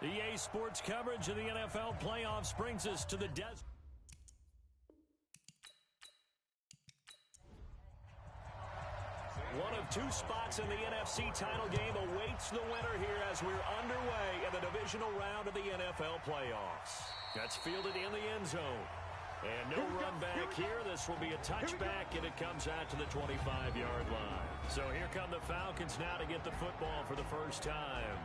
EA Sports coverage of the NFL playoffs brings us to the desert. One of two spots in the NFC title game awaits the winner here as we're underway in the divisional round of the NFL playoffs. That's fielded in the end zone. And no run back here. This will be a touchback, and it comes out to the 25-yard line. So here come the Falcons now to get the football for the first time.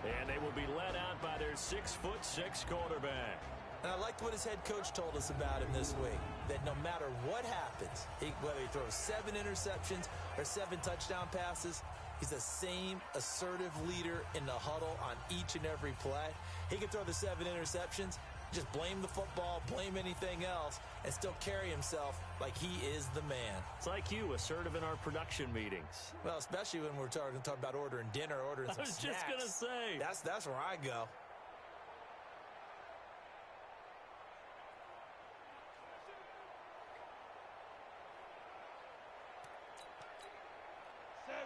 And they will be led out by their 6'6" quarterback. And I liked what his head coach told us about him this week, that no matter what happens, whether he throws 7 interceptions or 7 touchdown passes, he's the same assertive leader in the huddle on each and every play. He can throw the 7 interceptions, just blame the football, blame anything else, and still carry himself like he is the man. It's like you, assertive in our production meetings. Well, especially when we're talking about ordering dinner, ordering some snacks. I was just going to say. That's where I go.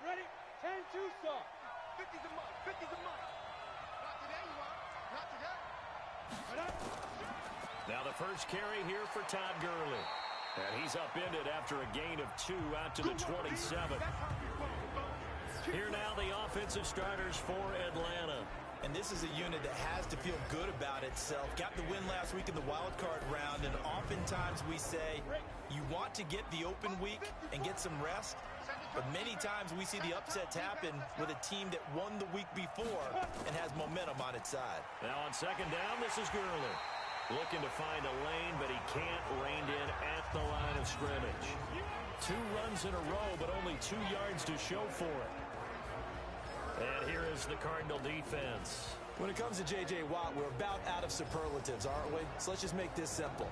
Ready? 10-2 start. 50's a month. 50's a month. Not today, you are. Not today. Now the first carry here for Todd Gurley. And he's upended after a gain of 2 out to the 27. Here now the offensive starters for Atlanta. And this is a unit that has to feel good about itself. Got the win last week in the wild card round, and oftentimes we say you want to get the open week and get some rest. But many times we see the upsets happen with a team that won the week before and has momentum on its side. Now on second down, this is Gurley. Looking to find a lane, but he can't rein in at the line of scrimmage. 2 runs in a row, but only 2 yards to show for it. And here is the Cardinal defense. When it comes to J.J. Watt, we're about out of superlatives, aren't we? So let's just make this simple.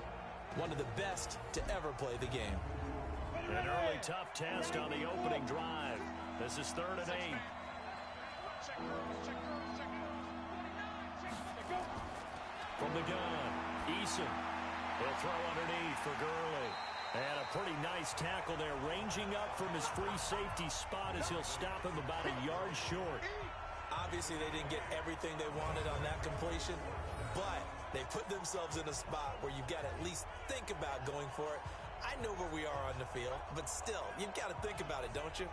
One of the best to ever play the game. An early tough test on the opening drive. This is 3rd and 8. From the gun, Eason. He'll throw underneath for Gurley. And a pretty nice tackle there, ranging up from his free safety spot as he'll stop him about a yard short. Obviously, they didn't get everything they wanted on that completion, but they put themselves in a spot where you've got to at least think about going for it. I know where we are on the field, but still, you've got to think about it, don't you?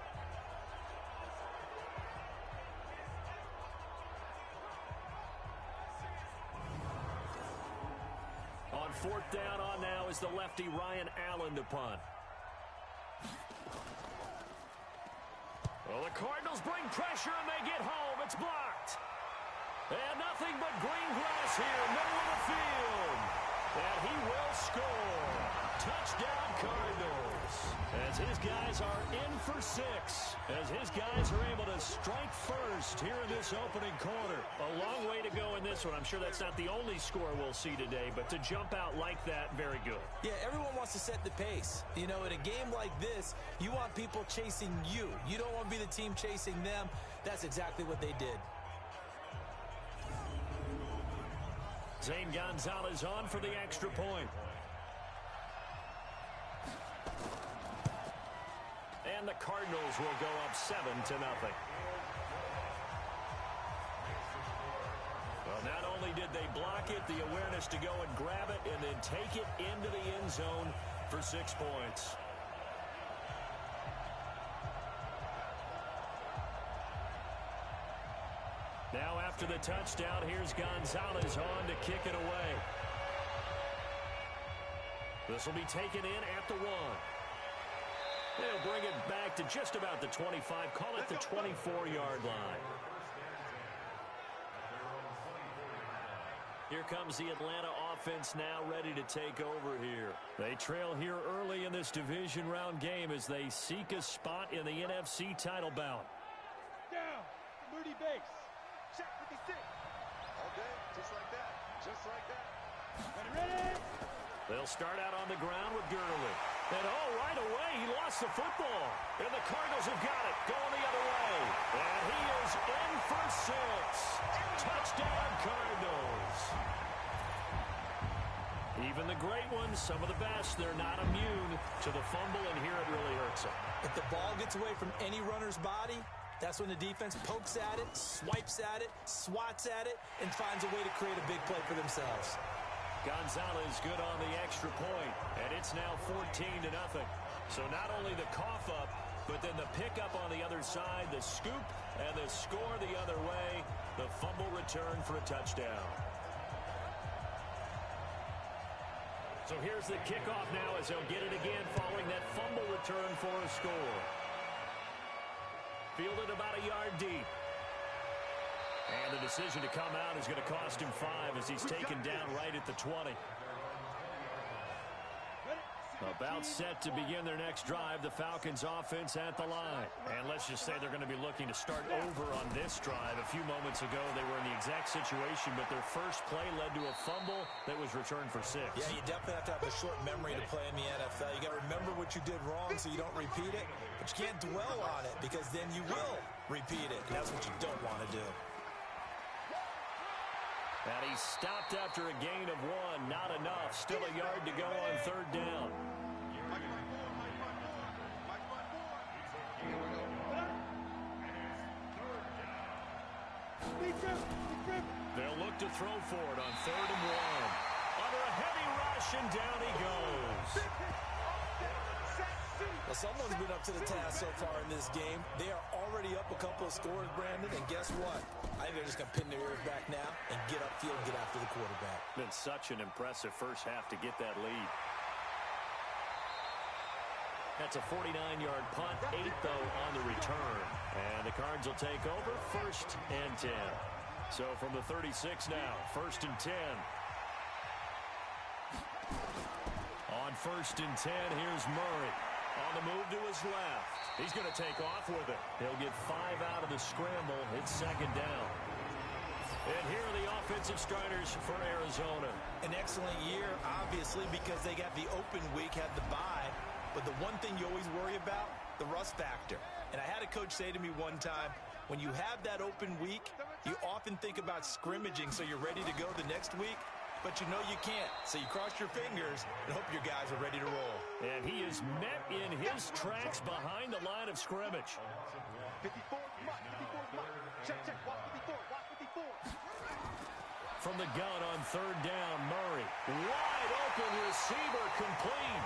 On 4th down on now is the lefty Ryan Allen to punt. Well, the Cardinals bring pressure and they get home. It's blocked. And nothing but green grass here, middle of the field. And he will score. Touchdown Cardinals. As his guys are in for 6. As his guys are able to strike first here in this opening quarter. A long way to go in this one. I'm sure that's not the only score we'll see today, but to jump out like that, very good. Yeah, everyone wants to set the pace. You know, in a game like this, you want people chasing you. You don't want to be the team chasing them. That's exactly what they did. Zane Gonzalez on for the extra point. And the Cardinals will go up 7-0. Well, not only did they block it, the awareness to go and grab it and then take it into the end zone for 6 points. Now after the touchdown, here's Gonzalez on to kick it away. This will be taken in at the 1. They'll bring it back to just about the 25. Call it the 24-yard line. Here comes the Atlanta offense now ready to take over here. They trail here early in this division round game as they seek a spot in the NFC title bout. Down. Moody base. Check 56. All day. Just like that. Just like that. Ready. They'll start out on the ground with Gurley. And right away, he lost the football. And the Cardinals have got it, going the other way. And he is in for 6. Touchdown, Cardinals. Even the great ones, some of the best, they're not immune to the fumble, and here it really hurts them. If the ball gets away from any runner's body, That's when the defense pokes at it, swipes at it, swats at it, and finds a way to create a big play for themselves. Gonzalez good on the extra point, and it's now 14-0. So not only the cough up, but then the pickup on the other side, the scoop, and the score the other way, the fumble return for a touchdown. So here's the kickoff now as they'll get it again following that fumble return for a score. Fielded about a yard deep. And the decision to come out is going to cost him 5 as he's taken down right at the 20. About set to begin their next drive, the Falcons offense at the line. And let's just say they're going to be looking to start over on this drive. A few moments ago, they were in the exact situation, but their first play led to a fumble that was returned for 6. Yeah, you definitely have to have a short memory to play in the NFL. You got to remember what you did wrong so you don't repeat it, but you can't dwell on it because then you will repeat it, and that's what you don't want to do. And he stopped after a gain of 1. Not enough. Still a yard to go on third down. They'll look to throw for it on 3rd and 1. Under a heavy rush, and down he goes. Well, someone's been up to the task so far in this game. They are already up a couple of scores, Brandon, and guess what? I think they're just going to pin their ears back now and get upfield and get after the quarterback. Been such an impressive first half to get that lead. That's a 49-yard punt, 8, though, on the return. And the Cards will take over 1st and 10. So from the 36 now, 1st and 10. On 1st and 10, here's Murray. On the move to his left. He's going to take off with it. He'll get 5 out of the scramble. It's 2nd down. And here are the offensive starters for Arizona. An excellent year, obviously, because they got the open week, had the bye. But the one thing you always worry about, the rust factor. And I had a coach say to me one time, when you have that open week, you often think about scrimmaging so you're ready to go the next week. But you know you can't. So you cross your fingers and hope your guys are ready to roll. And he is met in his tracks behind the line of scrimmage. 54, check, watch 54, watch 54. From the gun on 3rd down, Murray. Wide open receiver, complete.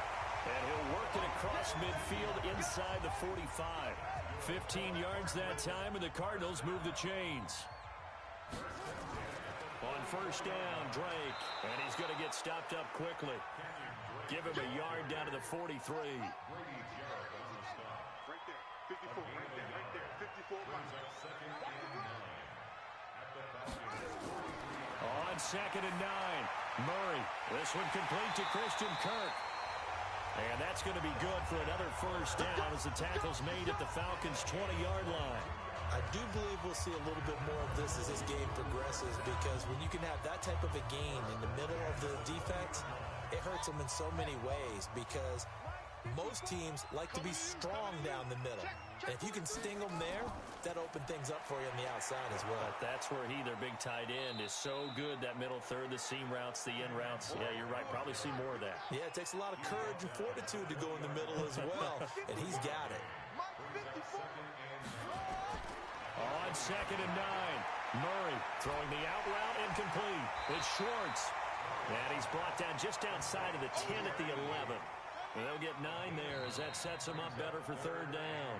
And he'll work it across midfield inside the 45. 15 yards that time, and the Cardinals move the chains. On 1st down, Drake. And he's going to get stopped up quickly. Give him a yard down to the 43. Right there, 54, right there, 54. On 2nd and 9, Murray. This one complete to Christian Kirk. And that's going to be good for another 1st down as the tackle's made at the Falcons' 20-yard line. I do believe we'll see a little bit more of this as this game progresses, because when you can have that type of a gain in the middle of the defense, it hurts them in so many ways, because most teams like to be strong down the middle. And if you can sting them there, that opens things up for you on the outside as well. But that's where their big tight end, is so good, that middle third, the seam routes, the in routes. Yeah, you're right. Probably see more of that. Yeah, it takes a lot of courage and fortitude to go in the middle as well, and he's got it. On 2nd and 9, Murray throwing the out route, incomplete. It's Schwartz. And he's brought down just outside of the 10 at the 11. They'll get 9 there as that sets them up better for 3rd down.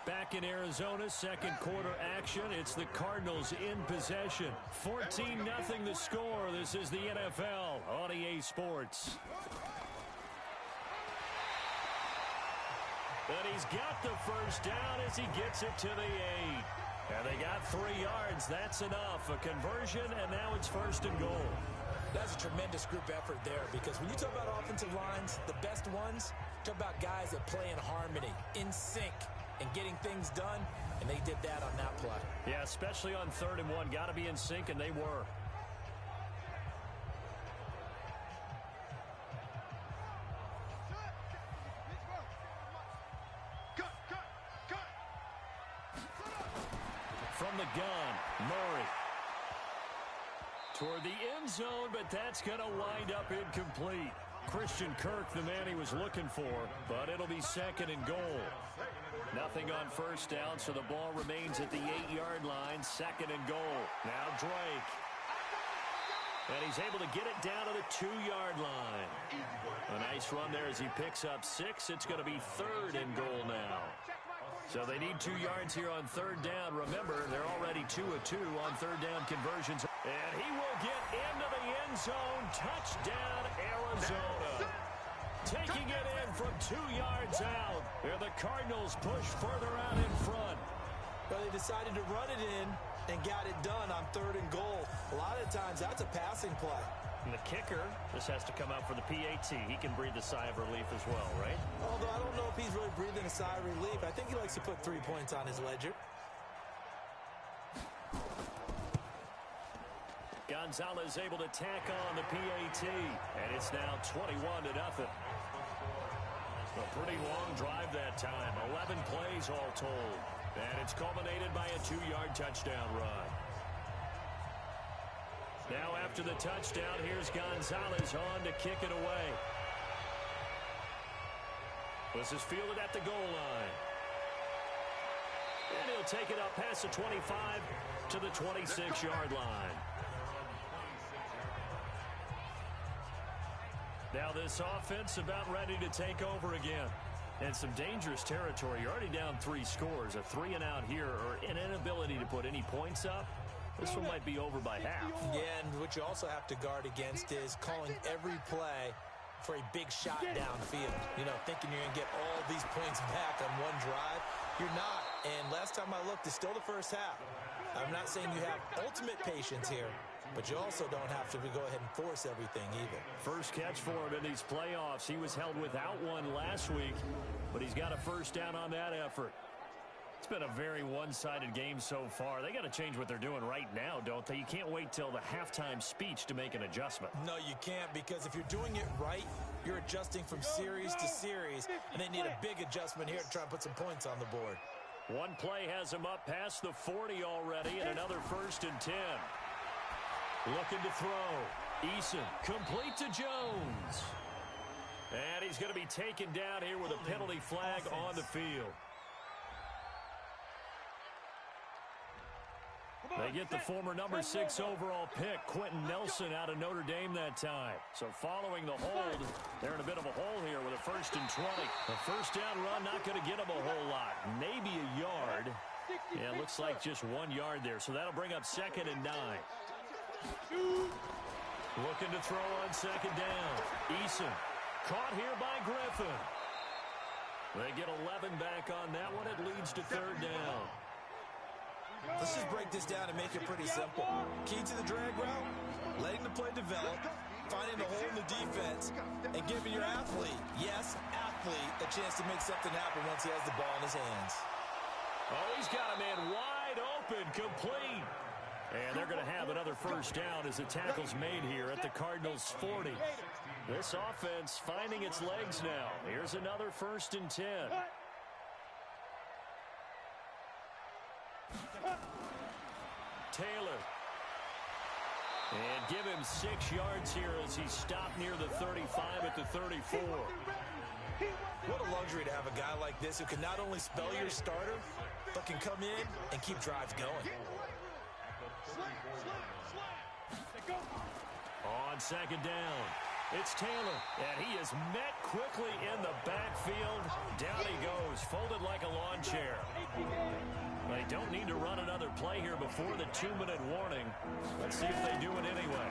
Back in Arizona, 2nd quarter action. It's the Cardinals in possession. 14-0 the score. This is the NFL on EA Sports. And he's got the 1st down as he gets it to the 8. And they got 3 yards. That's enough. A conversion, and now it's 1st and goal. That's a tremendous group effort there, because when you talk about offensive lines, the best ones, talk about guys that play in harmony, in sync, and getting things done, and they did that on that play. Yeah, especially on 3rd and 1. Got to be in sync, and they were. From the gun, Murray. Toward the end zone, but that's going to wind up incomplete. Christian Kirk, the man he was looking for, but it'll be 2nd and goal. Nothing on first down, so the ball remains at the 8-yard line. 2nd and goal. Now Drake. And he's able to get it down to the 2-yard line. A nice run there as he picks up 6. It's going to be 3rd and goal now. So they need 2 yards here on 3rd down. Remember, they're already 2 of 2 on 3rd down conversions. And he will get into the end zone. Touchdown, Arizona. Taking it in from 2 yards out. Here the Cardinals push further out in front. But they decided to run it in and got it done on 3rd and goal. A lot of times that's a passing play. And the kicker just has to come out for the PAT. He can breathe a sigh of relief as well, right? Although I don't know if he's really breathing a sigh of relief. I think he likes to put 3 points on his ledger. Gonzalez able to tack on the PAT. And it's now 21-0. A pretty long drive that time. 11 plays all told. And it's culminated by a 2-yard touchdown run. Now after the touchdown, here's Gonzalez on to kick it away. This is fielded at the goal line. And he'll take it up past the 25 to the 26-yard line. Now this offense about ready to take over again. And some dangerous territory. You're already down 3 scores. A 3-and-out here or an inability to put any points up. This one might be over by half. Yeah, and what you also have to guard against is calling every play for a big shot downfield. You know, thinking you're going to get all these points back on one drive. You're not. And last time I looked, it's still the first half. I'm not saying you have ultimate patience here, but you also don't have to go ahead and force everything either. First catch for him in these playoffs. He was held without one last week, but he's got a first down on that effort. It's been a very one-sided game so far. They got to change what they're doing right now, don't they? You can't wait till the halftime speech to make an adjustment. No, you can't, because if you're doing it right, you're adjusting from series to series, and they need a big adjustment here to try and put some points on the board. One play has him up past the 40 already, and another 1st and 10. Looking to throw. Eason complete to Jones. And he's going to be taken down here with a penalty flag on the field. They get the former number 6 overall pick, Quentin Nelson, out of Notre Dame that time. So following the hold, they're in a bit of a hole here with a 1st and 20. The first down run not going to get them a whole lot. Maybe a yard. Yeah, it looks like just 1 yard there. So that'll bring up 2nd and 9. Looking to throw on 2nd down. Eason caught here by Griffin. They get 11 back on that one. It leads to 3rd down. Let's just break this down and make it pretty simple. Key to the drag route, letting the play develop, finding a hole in the defense, and giving your athlete, yes, athlete, a chance to make something happen once he has the ball in his hands. Oh, he's got a man wide open, complete. And they're going to have another first down as the tackle's made here at the Cardinals' 40. This offense finding its legs now. Here's another 1st and 10. Taylor. And give him 6 yards here as he stopped near the 35 at the 34. What a luxury to have a guy like this who can not only spell your starter, but can come in and keep drives going. On 2nd down, it's Taylor, and he is met quickly in the backfield. Down he goes, folded like a lawn chair. They don't need to run another play here before the 2-minute warning. Let's see if they do it anyway.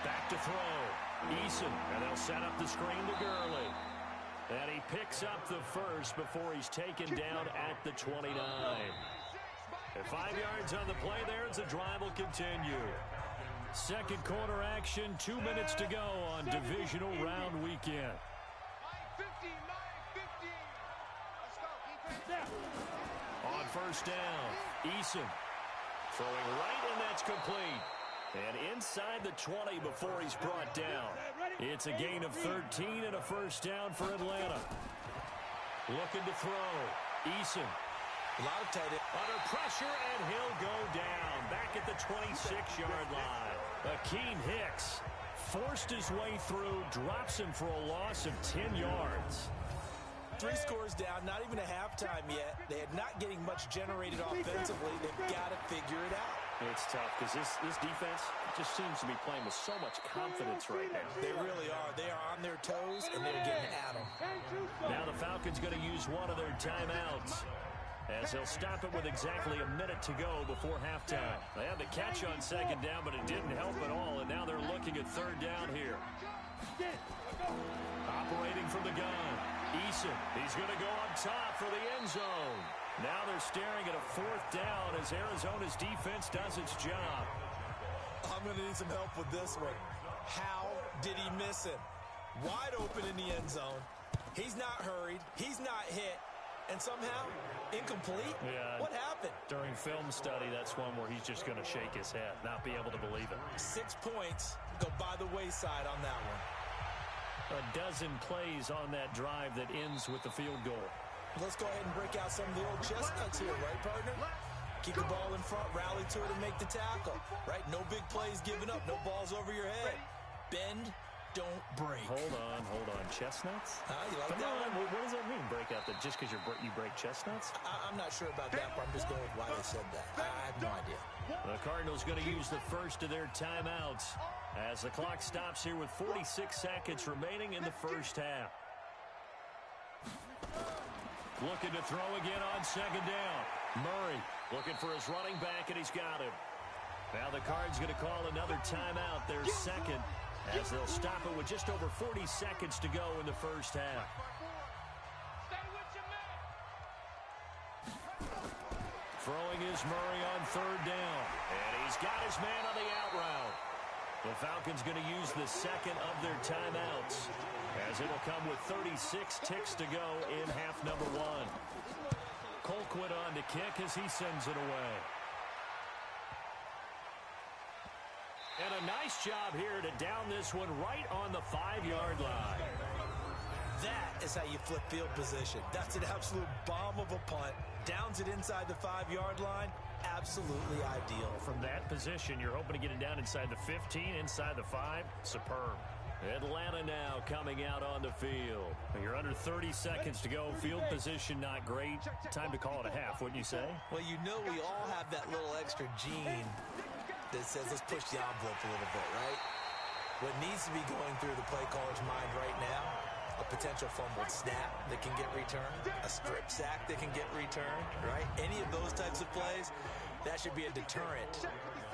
Back to throw. Eason, and they'll set up the screen to Gurley. And he picks up the first before he's taken down at the 29. And 5 yards on the play there as the drive will continue. Second quarter action, 2 minutes to go on divisional round weekend. On first down, Eason throwing right, and that's complete. And inside the 20 before he's brought down. It's a gain of 13 and a first down for Atlanta. Looking to throw. Eason. A lot of tight end. Under pressure, and he'll go down. Back at the 26-yard line. Akeem Hicks forced his way through, drops him for a loss of 10 yards. 3 scores down, not even a halftime yet. They are not getting much generated offensively. They've got to figure it out. It's tough because this defense just seems to be playing with so much confidence right now. They really are. They are on their toes, and they're getting at them. Now the Falcons going to use one of their timeouts, as they'll stop it with exactly a minute to go before halftime. They had the catch on second down, but it didn't help at all, and now they're looking at third down here. Operating from the gun, Eason. He's going to go up top for the end zone. Now they're staring at a fourth down as Arizona's defense does its job. I'm going to need some help with this one. How did he miss him? Wide open in the end zone. He's not hurried. He's not hit. And somehow, incomplete? Yeah. What happened? During film study, that's one where he's just going to shake his head, not be able to believe it. 6 points go by the wayside on that one. A dozen plays on that drive that ends with the field goal. Let's go ahead and break out some of the old chestnuts here, right, partner? Keep the ball in front, rally to it, and make the tackle, right? No big plays given up, no balls over your head. Bend, don't break. Hold on. Chestnuts? You like Come that on. one? What does that mean, break out? That just because you break chestnuts? I'm not sure about that, but I'm just going with why they said that. I have no idea. The Cardinals going to use the first of their timeouts as the clock stops here with 46 seconds remaining in the first half. Looking to throw again on second down. Murray looking for his running back, and he's got him. Now the Cards going to call another timeout, their second, as they'll stop it with just over 40 seconds to go in the first half. Throwing is Murray on third down, and he's got his man on the out route. The Falcons going to use the second of their timeouts, as it'll come with 36 ticks to go in half number one. Colquitt on to kick as he sends it away. And a nice job here to down this one right on the 5-yard line. That is how you flip field position. That's an absolute bomb of a punt. Downs it inside the 5-yard line. Absolutely ideal. From that position, you're hoping to get it down inside the 15, inside the 5. Superb. Atlanta now coming out on the field. You're under 30 seconds to go. Field position not great. Time to call it a half, wouldn't you say? Well, you know we all have that little extra gene that says let's push the envelope a little bit, right? What needs to be going through the play caller's mind right now, a potential fumbled snap that can get returned, a strip sack that can get returned, right? Any of those types of plays, that should be a deterrent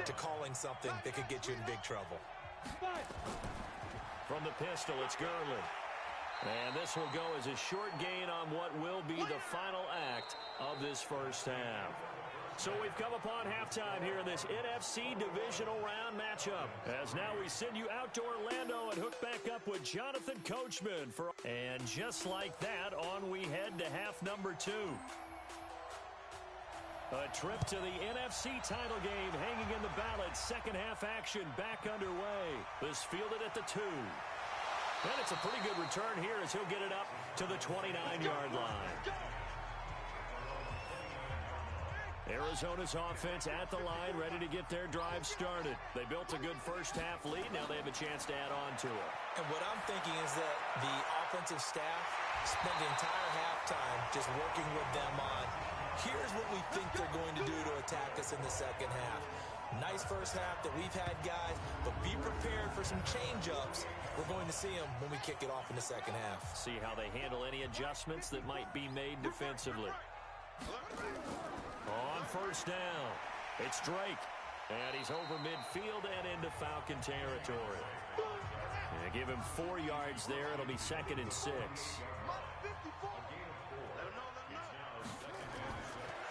to calling something that could get you in big trouble. From the pistol, it's Gurley. And this will go as a short gain on what will be the final act of this first half. So we've come upon halftime here in this NFC Divisional Round matchup. As now we send you out to Orlando and hook back up with Jonathan Coachman. And just like that, on we head to half number 2. A trip to the NFC title game hanging in the balance. Second half action back underway. This fielded at the 2. And it's a pretty good return here as he'll get it up to the 29-yard line. Arizona's offense at the line, ready to get their drive started. They built a good first half lead. Now they have a chance to add on to it. And what I'm thinking is that the offensive staff spent the entire halftime just working with them on, here's what we think they're going to do to attack us in the second half. Nice first half that we've had, guys, but be prepared for some change-ups. We're going to see them when we kick it off in the second half. See how they handle any adjustments that might be made defensively. On first down, it's Drake. And he's over midfield and into Falcon territory. And give him 4 yards there. It'll be 2nd and 6.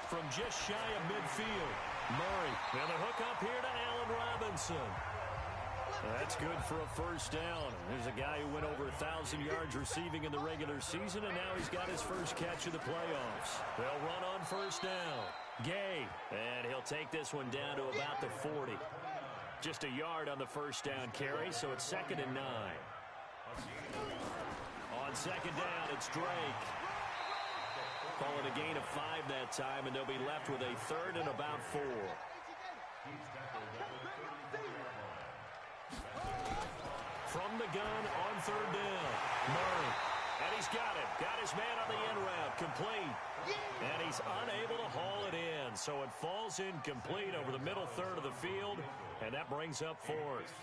From just shy of midfield, Murray. And the hook up here to Allen Robinson. That's good for a first down. There's a guy who went over 1,000 yards receiving in the regular season, and now he's got his first catch of the playoffs. They'll run on first down. Gay, and he'll take this one down to about the 40. Just a yard on the first down carry, so it's 2nd and 9. On second down, it's Drake. Call it a gain of 5 that time, and they'll be left with a 3rd and about 4. From the gun on third down, Murray. And he's got it. Got his man on the end route. Complete. And he's unable to haul it in. So it falls incomplete over the middle third of the field. And that brings up fourth.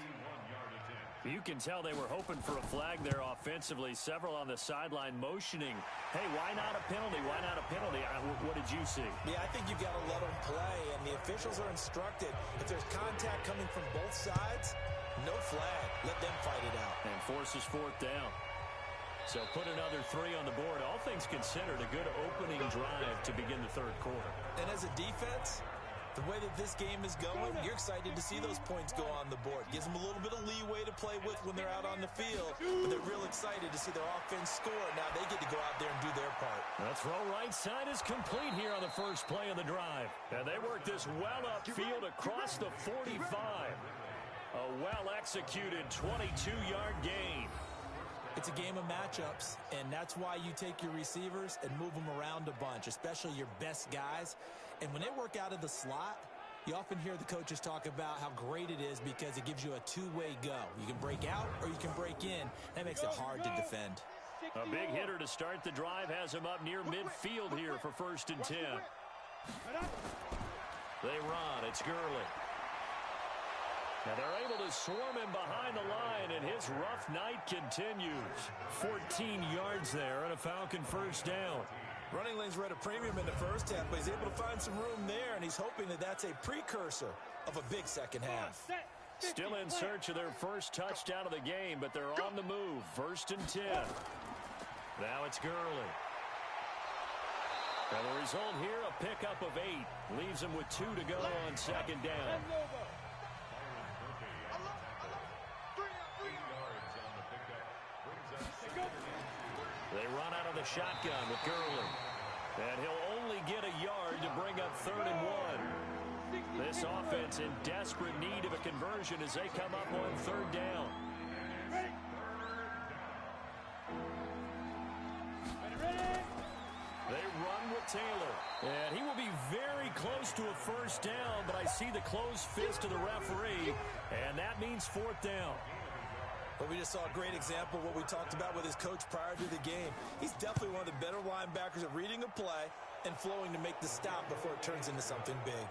You can tell they were hoping for a flag there offensively. Several on the sideline motioning. Hey, why not a penalty? Why not a penalty? What did you see? Yeah, I think you've got to let them play, and the officials are instructed. If there's contact coming from both sides, no flag. Let them fight it out. And forces fourth down. So put another 3 on the board. All things considered, a good opening drive to begin the third quarter. And as a defense, the way that this game is going, you're excited to see those points go on the board. Gives them a little bit of leeway to play with when they're out on the field, but they're real excited to see their offense score. Now they get to go out there and do their part. The throw right side is complete here on the first play of the drive. And they work this well upfield across the 45. A well-executed 22-yard gain. It's a game of matchups, and that's why you take your receivers and move them around a bunch, especially your best guys. And when they work out of the slot, you often hear the coaches talk about how great it is because it gives you a two-way go. You can break out or you can break in. That makes it hard to defend. A big hitter to start the drive has him up near midfield here for 1st and 10. They run. It's Gurley. Now they're able to swarm him behind the line, and his rough night continues. 14 yards there and a Falcon first down. Running lanes were at a premium in the first half, but he's able to find some room there, and he's hoping that that's a precursor of a big second half. Still in search of their first touchdown of the game, but they're on the move. 1st and 10. Now it's Gurley. And the result here, a pickup of 8. Leaves him with 2 to go on 2nd down. They run out of the shotgun with Gurley. And he'll only get a yard to bring up 3rd and 1. This offense in desperate need of a conversion as they come up on 3rd down. They run with Taylor. And he will be very close to a first down, but I see the closed fist of the referee, and that means 4th down. But we just saw a great example of what we talked about with his coach prior to the game. He's definitely one of the better linebackers at reading a play and flowing to make the stop before it turns into something big.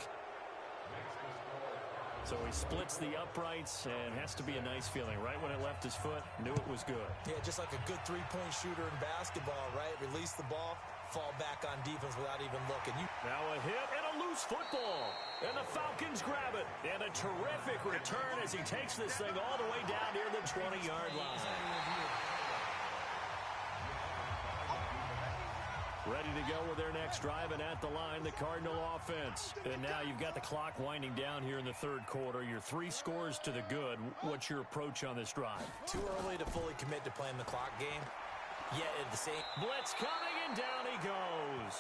So he splits the uprights and has to be a nice feeling. Right when it left his foot, knew it was good. Yeah, just like a good three-point shooter in basketball, right? Release the ball, fall back on defense without even looking. Now a hit and a loose football. And the Falcons grab it. And a terrific return as he takes this thing all the way down near the 20-yard line. Ready to go with their next drive, and at the line, the Cardinal offense. And now you've got the clock winding down here in the third quarter. Your 3 scores to the good. What's your approach on this drive? Too early to fully commit to playing the clock game. Yet at the same... Blitz coming, and down he goes.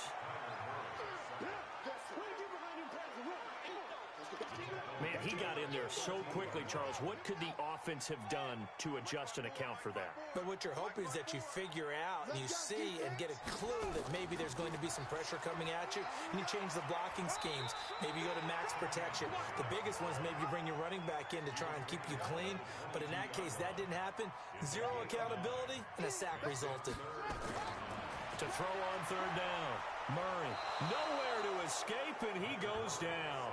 Man, he got in there so quickly, Charles. What could the offense have done to adjust and account for that? But what you're hoping is that you figure out and you see and get a clue that maybe there's going to be some pressure coming at you, and you change the blocking schemes. Maybe you go to max protection. The biggest one is maybe you bring your running back in to try and keep you clean. But in that case, that didn't happen. 0 accountability, and a sack resulted. To throw on 3rd down. Murray, nowhere to escape, and he goes down.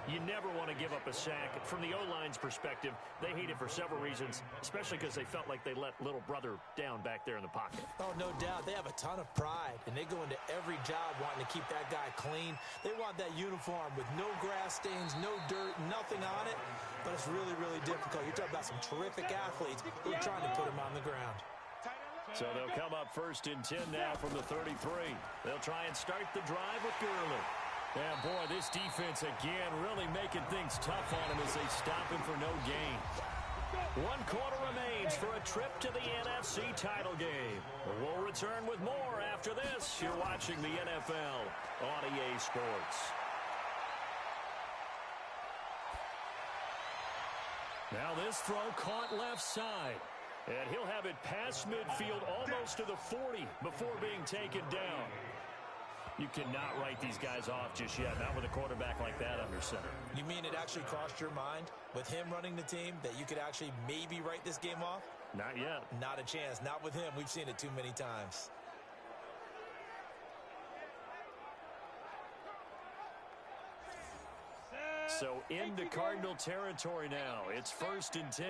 You never want to give up a sack. From the O-line's perspective, they hate it for several reasons, especially because they felt like they let little brother down back there in the pocket. Oh, no doubt. They have a ton of pride, and they go into every job wanting to keep that guy clean. They want that uniform with no grass stains, no dirt, nothing on it, but it's really, really difficult. You're talking about some terrific athletes who are trying to put him on the ground. So they'll come up 1st and 10 now from the 33. They'll try and start the drive with Gurley. Yeah, boy, this defense again really making things tough on him as they stop him for no gain. 1 quarter remains for a trip to the NFC title game. We'll return with more after this. You're watching the NFL on EA Sports. Now this throw caught left side. And he'll have it past midfield almost to the 40 before being taken down. You cannot write these guys off just yet, not with a quarterback like that under center. You mean it actually crossed your mind with him running the team that you could actually maybe write this game off? Not yet. Not a chance. Not with him. We've seen it too many times. So into Cardinal territory now. It's 1st and 10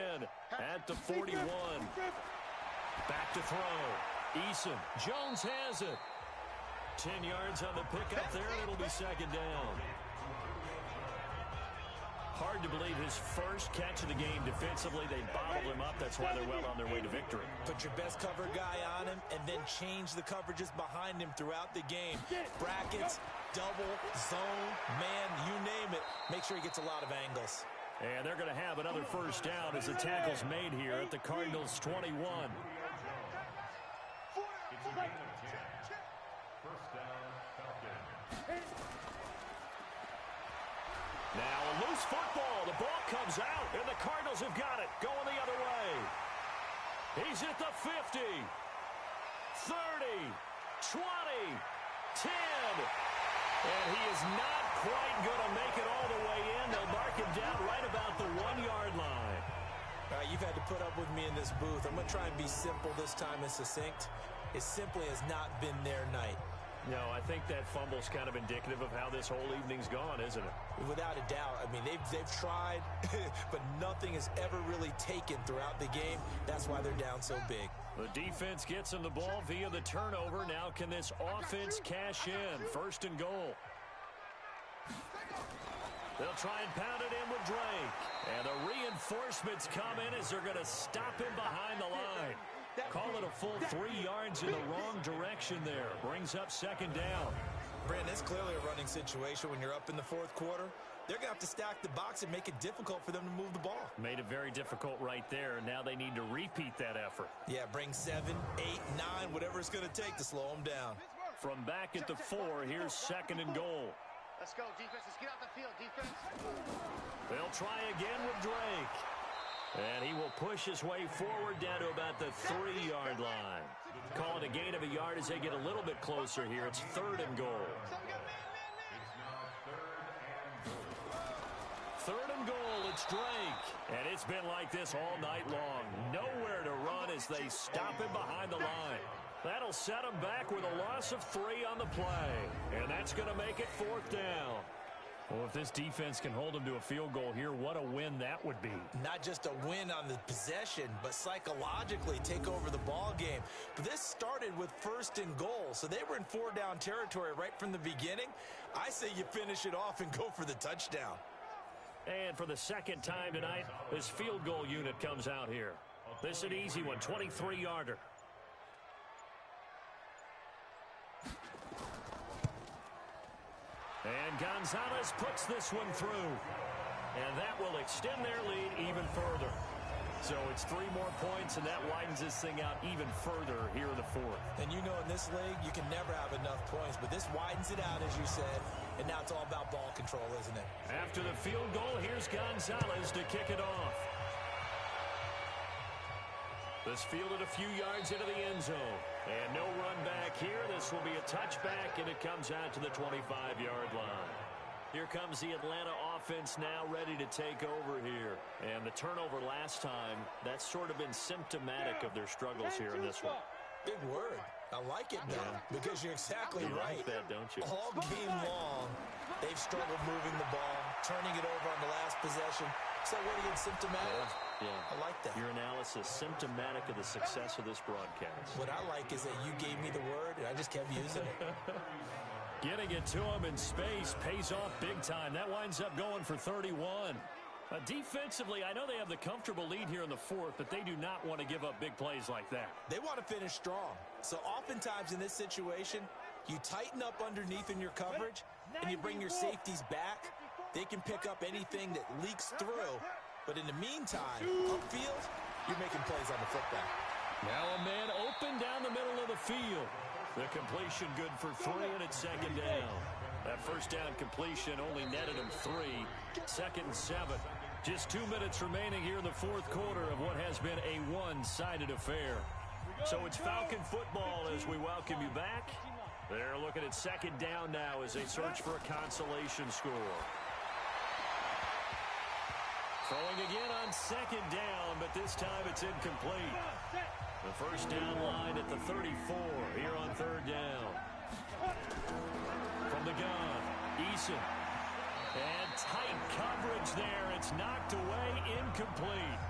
at the 41. Back to throw. Eason. Jones has it. 10 yards on the pickup there, and it'll be 2nd down. Hard to believe his first catch of the game defensively. They bottled him up. That's why they're well on their way to victory. Put your best cover guy on him and then change the coverages behind him throughout the game. Brackets, double, zone, man, you name it. Make sure he gets a lot of angles. And they're going to have another 1st down as the tackle's made here at the Cardinals' 21. Now a loose football. The ball comes out, and the Cardinals have got it. Going the other way. He's at the 50, 30, 20, 10. And he is not quite going to make it all the way in. They'll mark him down right about the 1-yard line. All right, you've had to put up with me in this booth. I'm going to try and be simple this time and succinct. It simply has not been their night. No, I think that fumble's kind of indicative of how this whole evening's gone, isn't it? Without a doubt. I mean, they've tried, but nothing has ever really taken throughout the game. That's why they're down so big. The defense gets them the ball via the turnover. Now can this offense cash in? 1st and goal. They'll try and pound it in with Drake. And the reinforcements come in as they're going to stop him behind the line. Call it a full 3 yards in the wrong direction there. Brings up 2nd down. Brandon, it's clearly a running situation when you're up in the 4th quarter. They're going to have to stack the box and make it difficult for them to move the ball. Made it very difficult right there. Now they need to repeat that effort. Yeah, bring 7, 8, 9, whatever it's going to take to slow them down. From back at the 4, here's 2nd and goal. Let's go, defense. Let's get out the field, defense. They'll try again with Drake. And he will push his way forward down to about the 3-yard line. Call it a gain of a yard as they get a little bit closer here. It's 3rd and goal. 3rd and goal, it's Drake. And it's been like this all night long. Nowhere to run as they stop him behind the line. That'll set him back with a loss of 3 on the play. And that's going to make it 4th down. Well, if this defense can hold them to a field goal here, what a win that would be. Not just a win on the possession, but psychologically take over the ball game. But this started with 1st and goal, so they were in 4-down territory right from the beginning. I say you finish it off and go for the touchdown. And for the 2nd time tonight, this field goal unit comes out here. This is an easy one, 23-yarder. And Gonzalez puts this one through. And that will extend their lead even further. So it's 3 more points, and that widens this thing out even further here in the 4th. And you know in this league, you can never have enough points, but this widens it out, as you said. And now it's all about ball control, isn't it? After the field goal, here's Gonzalez to kick it off. This fielded a few yards into the end zone. And no run back here. This will be a touchback, and it comes out to the 25-yard line. Here comes the Atlanta offense now ready to take over here. And the turnover last time, that's sort of been symptomatic of their struggles here in this one. Big word. I like it now because you're exactly right. You like that, don't you? All game long, they've struggled moving the ball, turning it over on the last possession. So what are you, symptomatic? Yeah. I like that. Your analysis, symptomatic of the success of this broadcast. What I like is that you gave me the word, and I just kept using it. Getting it to him in space pays off big time. That winds up going for 31. Defensively, I know they have the comfortable lead here in the 4th, but they do not want to give up big plays like that. They want to finish strong. So oftentimes in this situation, you tighten up underneath in your coverage, and you bring your safeties back. They can pick up anything that leaks through. But in the meantime, upfield, you're making plays on the football. Now a man open down the middle of the field. The completion good for 3, and it's 2nd down. That 1st down completion only netted him 3. 2nd and 7. Just 2 minutes remaining here in the 4th quarter of what has been a one-sided affair. So it's Falcon football as we welcome you back. They're looking at second down now as they search for a consolation score. Throwing again on second down, but this time it's incomplete. The first down line at the 34 here on third down. From the gun, Eason. And tight coverage there. It's knocked away, incomplete.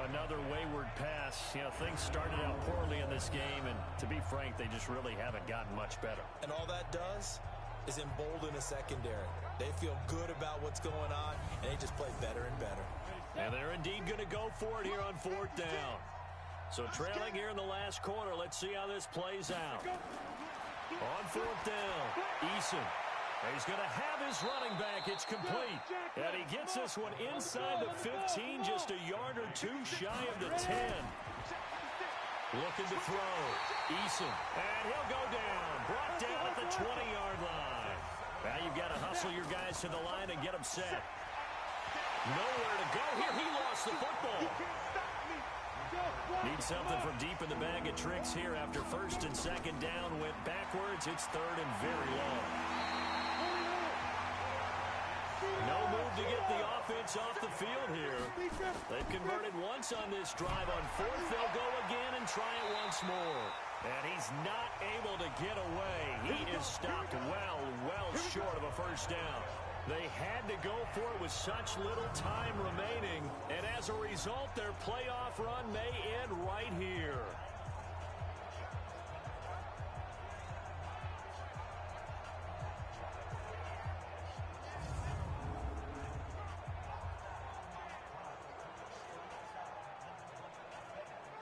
Another wayward pass. You know, things started out poorly in this game, and to be frank, they just really haven't gotten much better. And all that does is embolden a secondary. They feel good about what's going on, and they just play better and better. And they're indeed going to go for it here on fourth down. So trailing here in the last quarter, let's see how this plays out. On fourth down, Eason. He's going to have his running back. It's complete. And he gets this one inside the 15, just a yard or two shy of the 10. Looking to throw. Eason. And he'll go down. Brought down at the 20-yard line. Now you've got to hustle your guys to the line and get them set. Nowhere to go here. He lost the football. Need something from deep in the bag of tricks here after first and second down went backwards. It's third and very long. No move to get the offense off the field here. They've converted once on this drive. On fourth, they'll go again and try it once more. And he's not able to get away. He is stopped well short of a first down. They had to go for it with such little time remaining. And as a result, their playoff run may end right here.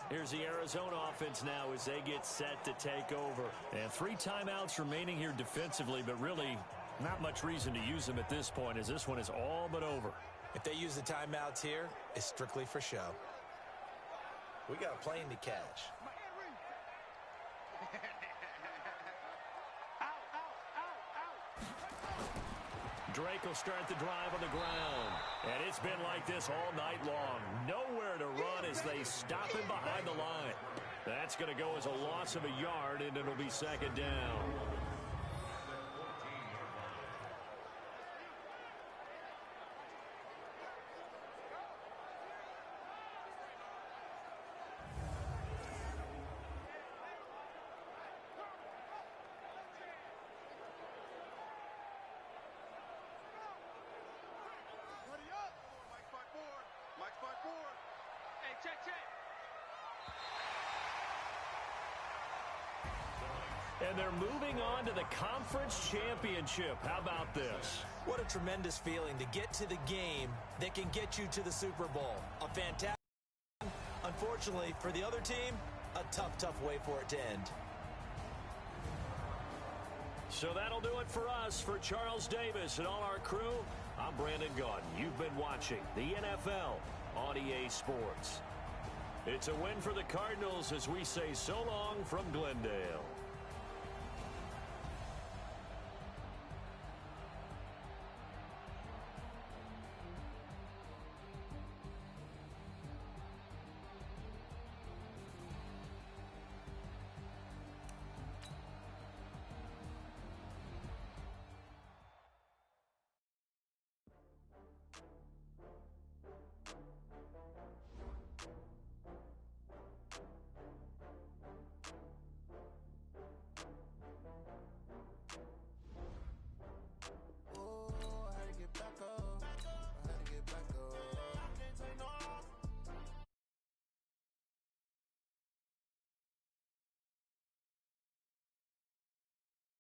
Here's the Arizona offense now as they get set to take over. And 3 timeouts remaining here defensively, but really not much reason to use them at this point as this one is all but over. If they use the timeouts here, it's strictly for show. We got a plane to catch. Drake will start the drive on the ground. And it's been like this all night long. Nowhere to run as they stop him behind the line. That's going to go as a loss of a yard, and it'll be second down. And they're moving on to the conference championship. How about this? What a tremendous feeling to get to the game that can get you to the Super Bowl. A fantastic, unfortunately for the other team, a tough way for it to end. So that'll do it for us. For Charles Davis and all our crew, I'm Brandon Gaudin. You've been watching the NFL on EA Sports. It's a win for the Cardinals as we say so long from Glendale.